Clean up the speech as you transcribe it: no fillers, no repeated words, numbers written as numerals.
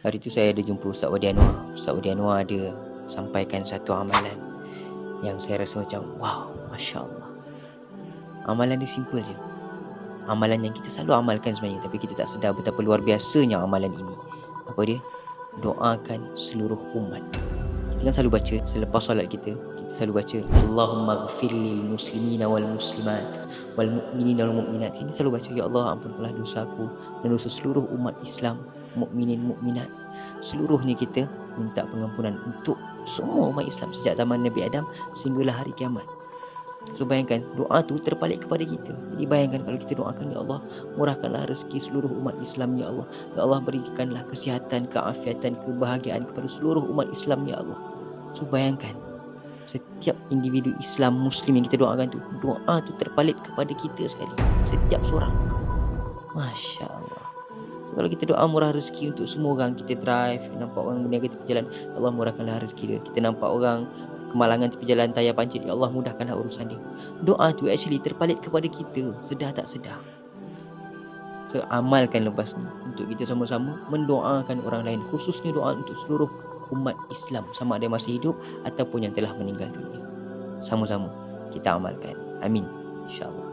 Hari tu saya ada jumpa Ustaz Wadi Anwar. Ustaz Wadi Anwar ada sampaikan satu amalan yang saya rasa macam wow, Masya Allah. Amalan dia simple je. Amalan yang kita selalu amalkan sebenarnya, tapi kita tak sedar betapa luar biasanya amalan ini. Apa dia? Doakan seluruh umat. Kita kan selalu baca selepas solat kita selalu baca Allahumma ghafir lil muslimina wal muslimat wal mu'minina wal mu'minat. Kita selalu baca, ya Allah ampunkanlah dosaku dan dosa seluruh umat Islam, mukminin mukminat. Seluruhnya kita minta pengampunan untuk semua umat Islam sejak zaman Nabi Adam sehinggalah hari kiamat. So bayangkan doa tu terbalik kepada kita. Jadi bayangkan kalau kita doakan, ya Allah murahkanlah rezeki seluruh umat Islam, ya Allah. Ya Allah berikanlah kesihatan, keafiatan, kebahagiaan kepada seluruh umat Islam, ya Allah. So bayangkan setiap individu Islam Muslim yang kita doakan tu, doa tu terpalit kepada kita sekali, setiap seorang. Masya Allah. So, kalau kita doa murah rezeki untuk semua orang, kita drive nampak orang berniaga tepi jalan, ya Allah murahkanlah rezeki dia. Kita nampak orang kemalangan tepi jalan tayar pancit, ya Allah mudahkanlah urusan dia. Doa tu actually terpalit kepada kita, sedar tak sedar. So amalkan lepas ni untuk kita sama-sama mendoakan orang lain, khususnya doa untuk seluruh umat Islam, sama ada masih hidup ataupun yang telah meninggal dunia. Sama-sama kita amalkan. Amin, insya-Allah.